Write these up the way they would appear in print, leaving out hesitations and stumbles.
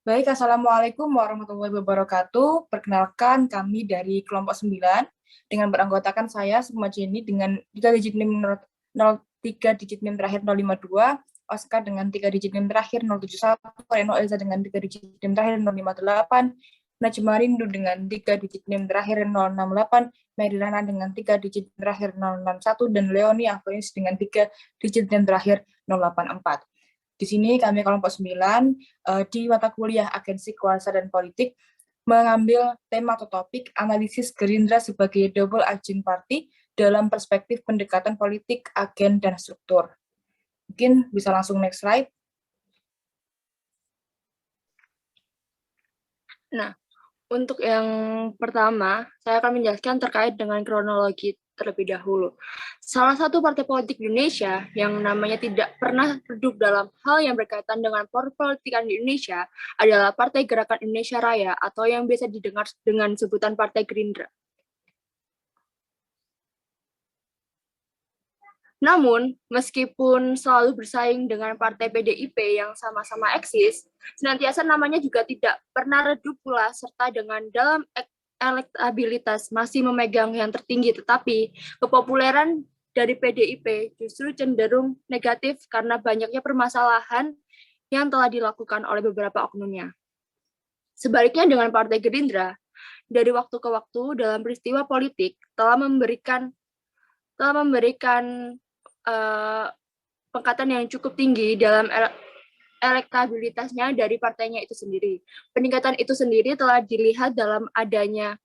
Baik, Assalamualaikum warahmatullahi wabarakatuh. Perkenalkan, kami dari kelompok 9 dengan beranggotakan saya, Sukma Jenny, dengan 3 digit NIM 03 digit NIM terakhir 052, Oscar dengan 3 digit NIM terakhir 071, Reno Elza dengan 3 digit NIM terakhir 058, Najma Rindu dengan 3 digit NIM terakhir 068, Merilana dengan 3 digit NIM terakhir 061, dan Leoni Avinis dengan 3 digit NIM terakhir 084. Di sini kami kelompok 9 di mata kuliah Agensi Kuasa dan Politik mengambil tema atau topik analisis Gerindra sebagai double agent party dalam perspektif pendekatan politik, agen, dan struktur. Mungkin bisa langsung next slide. Nah, untuk yang pertama, saya akan menjelaskan terkait dengan kronologi terlebih dahulu. Salah satu partai politik di Indonesia yang namanya tidak pernah redup dalam hal yang berkaitan dengan perpolitikan di Indonesia adalah Partai Gerakan Indonesia Raya atau yang biasa didengar dengan sebutan Partai Gerindra. Namun, meskipun selalu bersaing dengan Partai PDIP yang sama-sama eksis, senantiasa namanya juga tidak pernah redup pula serta dengan dalam elektabilitas masih memegang yang tertinggi, tetapi kepopuleran dari PDIP justru cenderung negatif karena banyaknya permasalahan yang telah dilakukan oleh beberapa oknumnya. Sebaliknya dengan Partai Gerindra, dari waktu ke waktu dalam peristiwa politik telah memberikan pengangkatan yang cukup tinggi dalam elektabilitasnya dari partainya itu sendiri. Peningkatan itu sendiri telah dilihat dalam adanya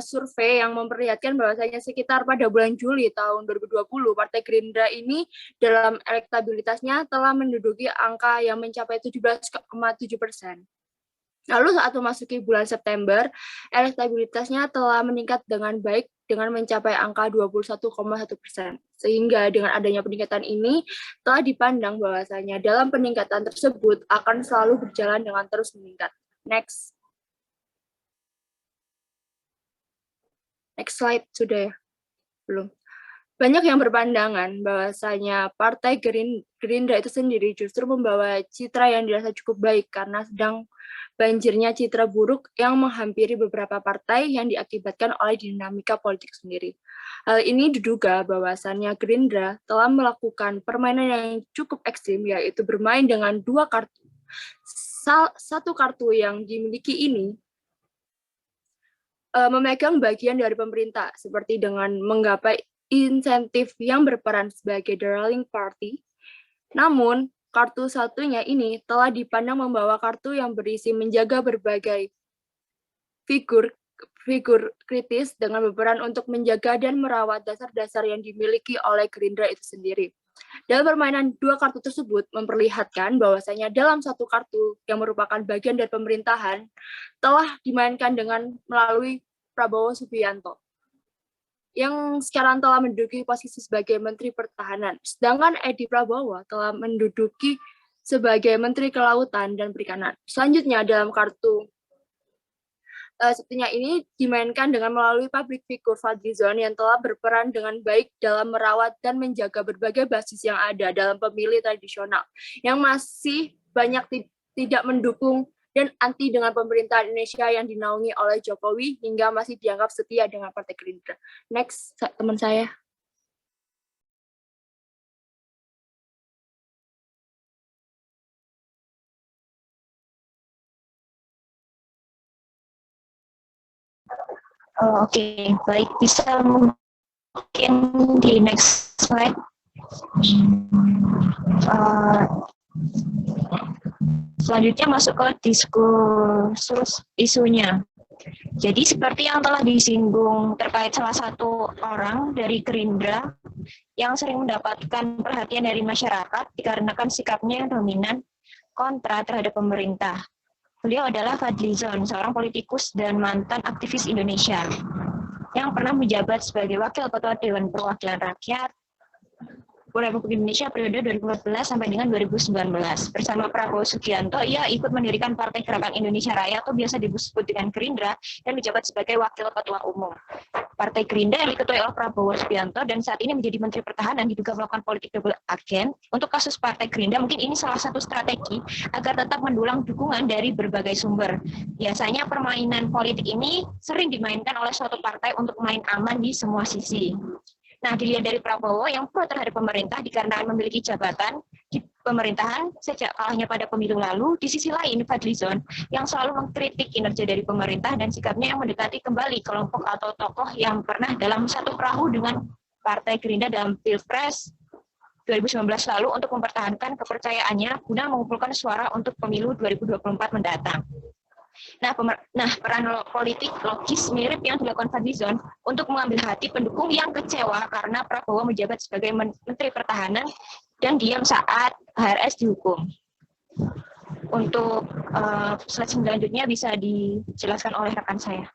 survei yang memperlihatkan bahwasanya sekitar pada bulan Juli tahun 2020, Partai Gerindra ini dalam elektabilitasnya telah menduduki angka yang mencapai 17,7%. Lalu saat memasuki bulan September, elektabilitasnya telah meningkat dengan baik dengan mencapai angka 21,1%. Sehingga dengan adanya peningkatan ini, telah dipandang bahwasanya dalam peningkatan tersebut akan selalu berjalan dengan terus meningkat. Next. Next slide, sudah ya? Belum. Banyak yang berpandangan bahwasanya Partai Gerindra itu sendiri justru membawa citra yang dirasa cukup baik karena sedang banjirnya citra buruk yang menghampiri beberapa partai yang diakibatkan oleh dinamika politik sendiri. Hal ini diduga bahwasannya Gerindra telah melakukan permainan yang cukup ekstrim, yaitu bermain dengan dua kartu. Satu kartu yang dimiliki ini memegang bagian dari pemerintah, seperti dengan menggapai insentif yang berperan sebagai darling party. Namun, kartu satunya ini telah dipandang membawa kartu yang berisi menjaga berbagai figur kritis dengan berperan untuk menjaga dan merawat dasar-dasar yang dimiliki oleh Gerindra itu sendiri. Dalam permainan dua kartu tersebut memperlihatkan bahwasanya dalam satu kartu yang merupakan bagian dari pemerintahan telah dimainkan dengan melalui Prabowo Subianto yang sekarang telah menduduki posisi sebagai Menteri Pertahanan. Sedangkan Edi Prabowo telah menduduki sebagai Menteri Kelautan dan Perikanan. Selanjutnya dalam kartu satunya ini dimainkan dengan melalui public figure Fadlizon yang telah berperan dengan baik dalam merawat dan menjaga berbagai basis yang ada dalam pemilih tradisional yang masih banyak tidak mendukung dan anti dengan pemerintahan Indonesia yang dinaungi oleh Jokowi hingga masih dianggap setia dengan Partai Gerindra. Next, teman saya. Oke, baik, bisa mungkin di next slide. Selanjutnya masuk ke diskursus isunya. Jadi seperti yang telah disinggung terkait salah satu orang dari Gerindra yang sering mendapatkan perhatian dari masyarakat dikarenakan sikapnya yang dominan kontra terhadap pemerintah. Beliau adalah Fadlizon, seorang politikus dan mantan aktivis Indonesia yang pernah menjabat sebagai Wakil Ketua Dewan Perwakilan Rakyat, Republik Indonesia periode 2014 sampai dengan 2019. Bersama Prabowo Subianto, ia ikut mendirikan Partai Gerakan Indonesia Raya atau biasa disebut dengan Gerindra dan menjabat sebagai Wakil Ketua Umum. Partai Gerindra yang diketuai oleh Prabowo Subianto dan saat ini menjadi Menteri Pertahanan diduga melakukan politik double agent. Untuk kasus Partai Gerindra, mungkin ini salah satu strategi agar tetap mendulang dukungan dari berbagai sumber. Biasanya permainan politik ini sering dimainkan oleh suatu partai untuk main aman di semua sisi. Nah, dilihat dari Prabowo yang pro terhadap pemerintah dikarenakan memiliki jabatan di pemerintahan sejak kalahnya pada pemilu lalu. Di sisi lain, Fadlizon yang selalu mengkritik kinerja dari pemerintah dan sikapnya yang mendekati kembali kelompok atau tokoh yang pernah dalam satu perahu dengan Partai Gerindra dalam Pilpres 2019 lalu untuk mempertahankan kepercayaannya guna mengumpulkan suara untuk pemilu 2024 mendatang. Nah, peran politik logis mirip yang dilakukan Fadlizon untuk mengambil hati pendukung yang kecewa karena Prabowo menjabat sebagai Menteri Pertahanan dan diam saat HRS dihukum. Untuk slide selanjutnya bisa dijelaskan oleh rekan saya.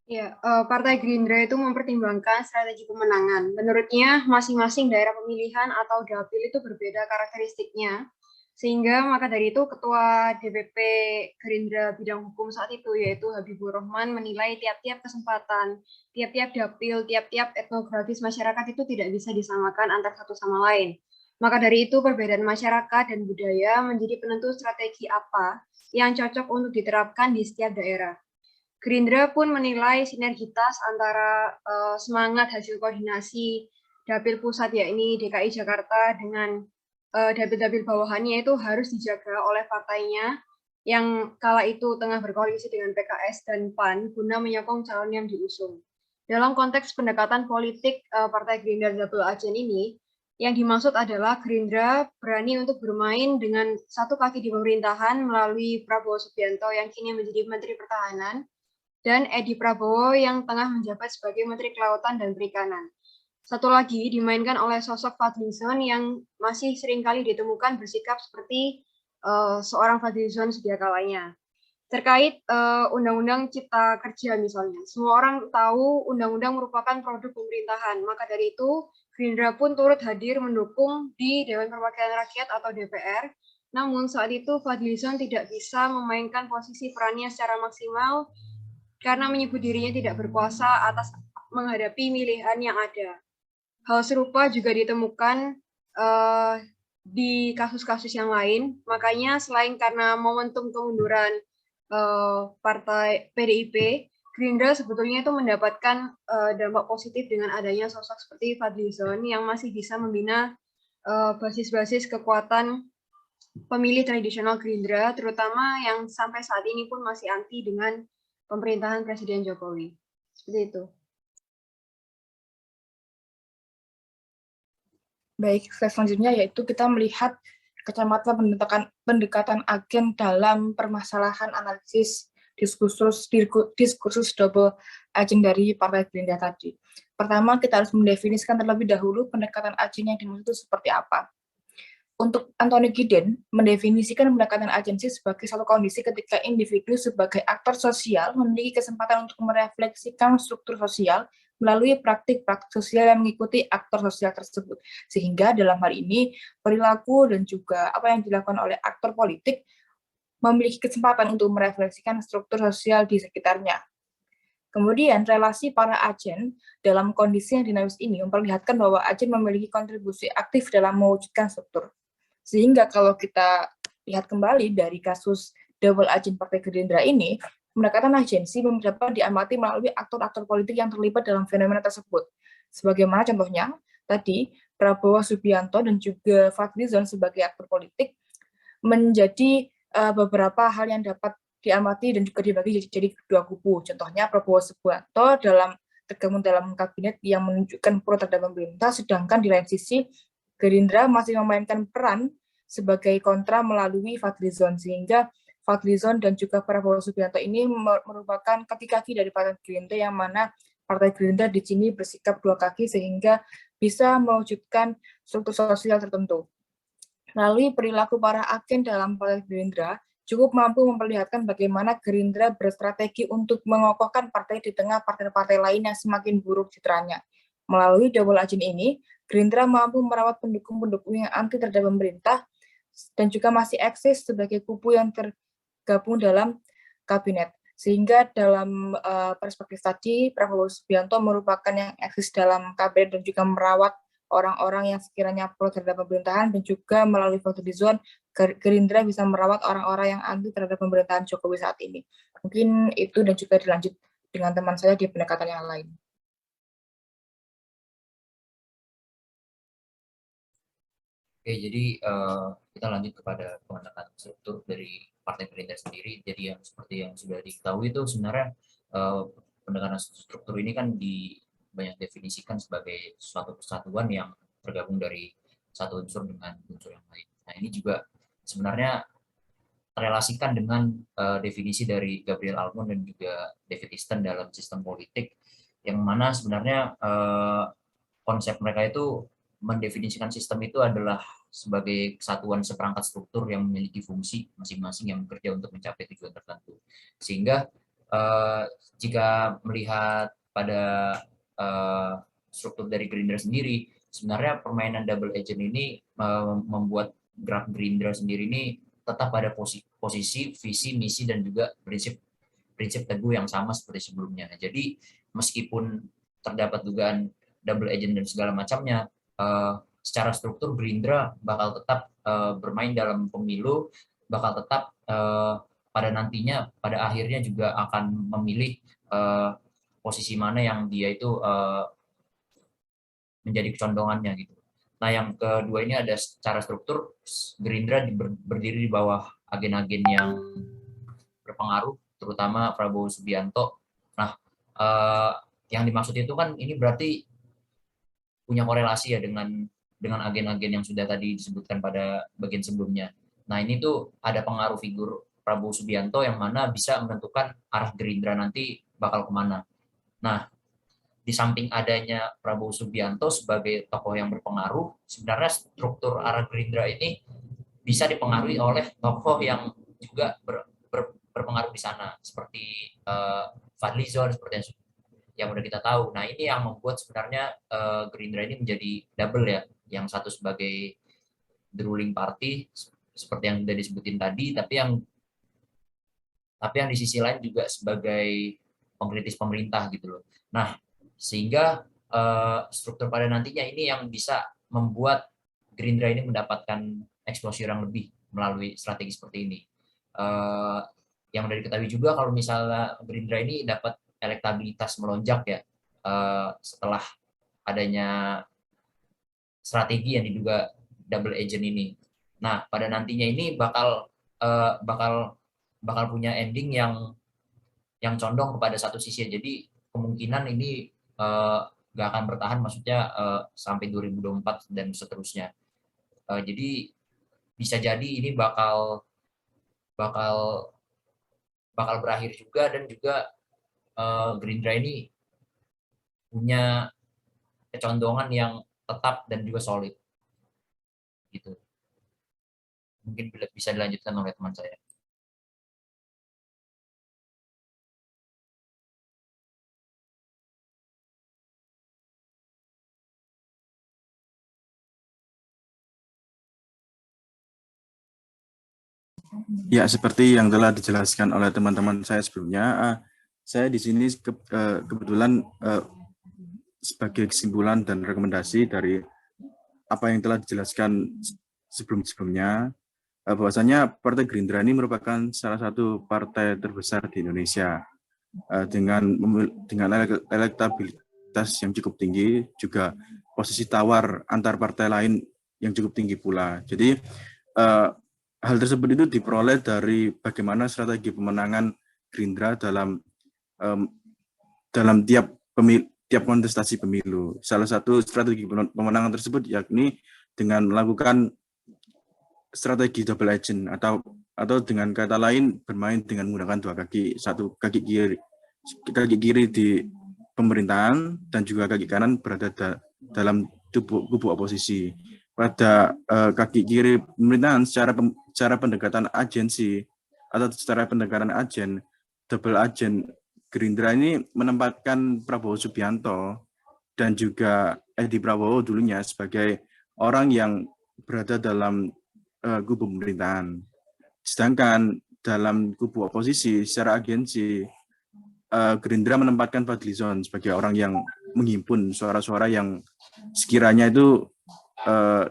Ya, Partai Gerindra itu mempertimbangkan strategi pemenangan. Menurutnya, masing-masing daerah pemilihan atau dapil itu berbeda karakteristiknya. Sehingga maka dari itu Ketua DPP Gerindra bidang hukum saat itu yaitu Habibur Rahman menilai tiap-tiap kesempatan, tiap-tiap dapil, tiap-tiap etnografis masyarakat itu tidak bisa disamakan antar satu sama lain. Maka dari itu perbedaan masyarakat dan budaya menjadi penentu strategi apa yang cocok untuk diterapkan di setiap daerah. Gerindra pun menilai sinergitas antara semangat hasil koordinasi dapil pusat yakni DKI Jakarta dengan dapil-dapil bawahannya itu harus dijaga oleh partainya yang kala itu tengah berkoalisi dengan PKS dan PAN guna menyokong calon yang diusung. Dalam konteks pendekatan politik Partai Gerindra Double Agent ini, yang dimaksud adalah Gerindra berani untuk bermain dengan satu kaki di pemerintahan melalui Prabowo Subianto yang kini menjadi Menteri Pertahanan dan Edi Prabowo yang tengah menjabat sebagai Menteri Kelautan dan Perikanan. Satu lagi dimainkan oleh sosok Fadlizon yang masih seringkali ditemukan bersikap seperti seorang Fadlizon sedia kalanya. Terkait Undang-Undang Cipta Kerja misalnya, semua orang tahu undang-undang merupakan produk pemerintahan, maka dari itu Gerindra pun turut hadir mendukung di Dewan Perwakilan Rakyat atau DPR, namun saat itu Fadlizon tidak bisa memainkan posisi perannya secara maksimal karena menyebut dirinya tidak berkuasa atas menghadapi pilihan yang ada. Hal serupa juga ditemukan di kasus-kasus yang lain. Makanya selain karena momentum kemunduran partai PDIP, Gerindra sebetulnya itu mendapatkan dampak positif dengan adanya sosok seperti Fadlizon yang masih bisa membina basis-basis kekuatan pemilih tradisional Gerindra, terutama yang sampai saat ini pun masih anti dengan pemerintahan Presiden Jokowi. Seperti itu. Baik, slide selanjutnya yaitu kita melihat kacamata pendekatan agen dalam permasalahan analisis diskursus double agent dari Partai Gerindra tadi. Pertama, kita harus mendefinisikan terlebih dahulu pendekatan agen yang dimaksud itu seperti apa. Untuk Anthony Giddens, mendefinisikan pendekatan agensi sebagai satu kondisi ketika individu sebagai aktor sosial memiliki kesempatan untuk merefleksikan struktur sosial melalui praktik-praktik sosial yang mengikuti aktor sosial tersebut. Sehingga dalam hal ini, perilaku dan juga apa yang dilakukan oleh aktor politik memiliki kesempatan untuk merefleksikan struktur sosial di sekitarnya. Kemudian, relasi para agen dalam kondisi yang dinamis ini memperlihatkan bahwa agen memiliki kontribusi aktif dalam mewujudkan struktur. Sehingga kalau kita lihat kembali dari kasus double agent Partai Gerindra ini, pendekatan agensi dapat diamati melalui aktor-aktor politik yang terlibat dalam fenomena tersebut. Sebagaimana contohnya, tadi Prabowo Subianto dan juga Fadlizon sebagai aktor politik menjadi beberapa hal yang dapat diamati dan juga dibagi jadi dua kubu. Contohnya Prabowo Subianto tergabung dalam kabinet yang menunjukkan pro terhadap pemerintah, sedangkan di lain sisi Gerindra masih memainkan peran sebagai kontra melalui Fadlizon, sehingga Fadlizon dan juga Prabowo Subianto ini merupakan kaki-kaki dari Partai Gerindra, yang mana Partai Gerindra di sini bersikap dua kaki sehingga bisa mewujudkan struktur sosial tertentu. Melalui perilaku para agen dalam Partai Gerindra, cukup mampu memperlihatkan bagaimana Gerindra berstrategi untuk mengokohkan partai di tengah partai-partai lain yang semakin buruk citranya. Melalui double agent ini, Gerindra mampu merawat pendukung-pendukung yang anti terhadap pemerintah dan juga masih eksis sebagai kubu yang tergabung dalam kabinet. Sehingga dalam perspektif tadi, Prabowo Subianto merupakan yang eksis dalam kabinet dan juga merawat orang-orang yang sekiranya pro terhadap pemerintahan, dan juga melalui vote di zone, Gerindra bisa merawat orang-orang yang anti terhadap pemerintahan Jokowi saat ini. Mungkin itu, dan juga dilanjut dengan teman saya di pendekatan yang lain. Oke, jadi kita lanjut kepada pendekatan struktur dari Partai Gerindra sendiri. Jadi yang seperti yang sudah diketahui itu sebenarnya pendekatan struktur ini kan banyak definisikan sebagai suatu kesatuan yang tergabung dari satu unsur dengan unsur yang lain. Nah, ini juga sebenarnya terrelasikan dengan definisi dari Gabriel Almond dan juga David Easton dalam sistem politik, yang mana sebenarnya konsep mereka itu mendefinisikan sistem itu adalah sebagai kesatuan seperangkat struktur yang memiliki fungsi masing-masing yang bekerja untuk mencapai tujuan tertentu. Sehingga jika melihat pada struktur dari Gerindra sendiri, sebenarnya permainan double agent ini membuat gerak Gerindra sendiri ini tetap pada posisi, visi, misi, dan juga prinsip teguh yang sama seperti sebelumnya. Jadi meskipun terdapat dugaan double agent dan segala macamnya, secara struktur Gerindra bakal tetap bermain dalam pemilu, bakal tetap pada nantinya, pada akhirnya juga akan memilih posisi mana yang dia itu menjadi kecondongannya gitu. Nah, yang kedua ini ada secara struktur Gerindra berdiri di bawah agen-agen yang berpengaruh, terutama Prabowo Subianto. Nah, yang dimaksud itu kan ini berarti punya korelasi ya dengan agen-agen yang sudah tadi disebutkan pada bagian sebelumnya. Nah, ini tuh ada pengaruh figur Prabowo Subianto yang mana bisa menentukan arah Gerindra nanti bakal kemana. Nah, di samping adanya Prabowo Subianto sebagai tokoh yang berpengaruh, sebenarnya struktur arah Gerindra ini bisa dipengaruhi oleh tokoh yang juga berpengaruh di sana, seperti Fadlizon, seperti yang udah kita tahu. Nah, ini yang membuat sebenarnya Gerindra ini menjadi double ya, yang satu sebagai the ruling party seperti yang sudah disebutin tadi, tapi yang di sisi lain juga sebagai pengkritis pemerintah gitu loh. Nah, sehingga struktur pada nantinya ini yang bisa membuat Gerindra ini mendapatkan exposure yang lebih melalui strategi seperti ini. Yang udah diketahui juga kalau misalnya Gerindra ini dapat elektabilitas melonjak ya setelah adanya strategi yang diduga double agent ini. Nah, pada nantinya ini bakal punya ending yang condong kepada satu sisi. Jadi kemungkinan ini nggak akan bertahan, maksudnya sampai 2024 dan seterusnya. Jadi bisa jadi ini bakal berakhir juga, dan juga Gerindra ini punya kecondongan yang tetap dan juga solid gitu. Mungkin bisa dilanjutkan oleh teman saya. Ya, seperti yang telah dijelaskan oleh teman-teman saya sebelumnya, saya di sini kebetulan sebagai kesimpulan dan rekomendasi dari apa yang telah dijelaskan sebelum-sebelumnya, bahwasanya Partai Gerindra ini merupakan salah satu partai terbesar di Indonesia dengan elektabilitas yang cukup tinggi, juga posisi tawar antar partai lain yang cukup tinggi pula. Jadi hal tersebut itu diperoleh dari bagaimana strategi pemenangan Gerindra dalam tiap kontestasi pemilu. Salah satu strategi pemenangan tersebut yakni dengan melakukan strategi double agent, atau dengan kata lain bermain dengan menggunakan dua kaki, satu kaki kiri di pemerintahan dan juga kaki kanan berada dalam kubu oposisi. Pada kaki kiri pemerintahan secara pendekatan agensi atau secara pendekatan double agent Gerindra ini menempatkan Prabowo Subianto dan juga Edi Prabowo dulunya sebagai orang yang berada dalam kubu pemerintahan. Sedangkan dalam kubu oposisi secara agensi, Gerindra menempatkan Fadlizon sebagai orang yang menghimpun suara-suara yang sekiranya itu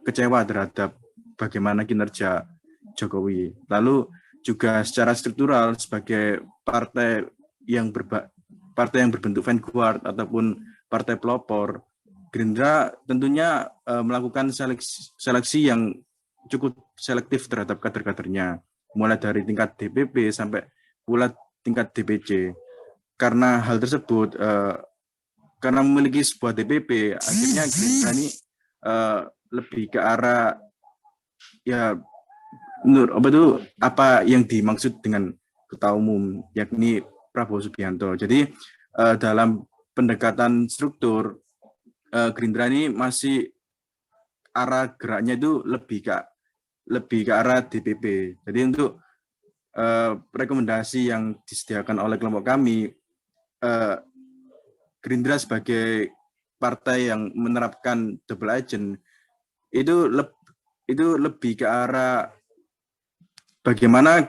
kecewa terhadap bagaimana kinerja Jokowi. Lalu juga secara struktural sebagai partai yang berbentuk vanguard ataupun partai pelopor, Gerindra tentunya melakukan seleksi yang cukup selektif terhadap kader-kadernya, mulai dari tingkat DPP sampai pula tingkat DPC. Karena hal tersebut, karena memiliki sebuah DPP, akhirnya Gerindra ini lebih ke arah ya menurut apa yang dimaksud dengan ketua umum, yakni Prabowo Subianto. Jadi dalam pendekatan struktur, Gerindra ini masih arah geraknya itu lebih ke arah DPP. Jadi untuk rekomendasi yang disediakan oleh kelompok kami, Gerindra sebagai partai yang menerapkan double agent itu lebih ke arah bagaimana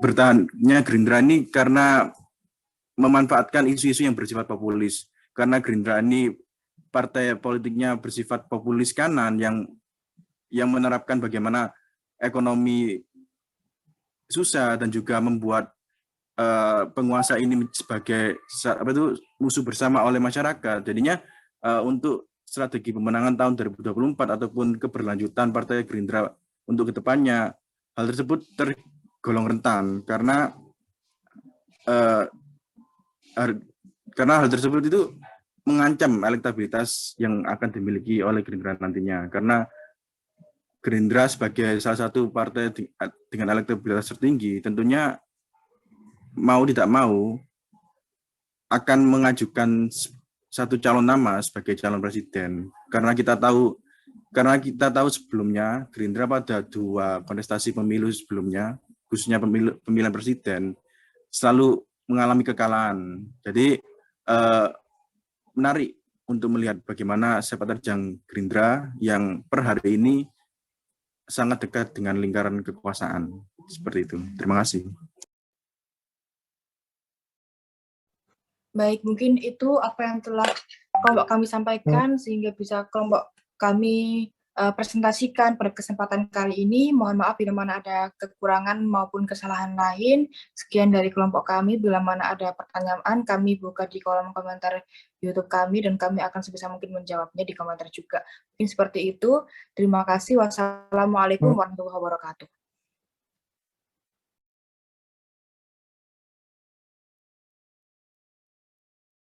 bertahannya Gerindra ini karena memanfaatkan isu-isu yang bersifat populis. Karena Gerindra ini partai politiknya bersifat populis kanan yang menerapkan bagaimana ekonomi susah dan juga membuat penguasa ini sebagai musuh bersama oleh masyarakat. Jadinya untuk strategi pemenangan tahun 2024 ataupun keberlanjutan Partai Gerindra untuk kedepannya, hal tersebut tergolong rentan karena hal tersebut itu mengancam elektabilitas yang akan dimiliki oleh Gerindra nantinya. Karena Gerindra sebagai salah satu partai dengan elektabilitas tertinggi, tentunya mau tidak mau akan mengajukan satu calon nama sebagai calon presiden. Karena kita tahu sebelumnya Gerindra pada 2 kontestasi pemilu sebelumnya, khususnya pemilihan presiden, selalu mengalami kekalahan. Jadi menarik untuk melihat bagaimana sepak terjang Gerindra yang per hari ini sangat dekat dengan lingkaran kekuasaan. Seperti itu. Terima kasih. Baik, mungkin itu apa yang telah kelompok kami sampaikan sehingga bisa kelompok kami presentasikan pada kesempatan kali ini. Mohon maaf bila mana ada kekurangan maupun kesalahan lain. Sekian dari kelompok kami. Bila mana ada pertanyaan, kami buka di kolom komentar YouTube kami dan kami akan sebisa mungkin menjawabnya di komentar juga. Mungkin seperti itu. Terima kasih. Wassalamualaikum warahmatullahi wabarakatuh.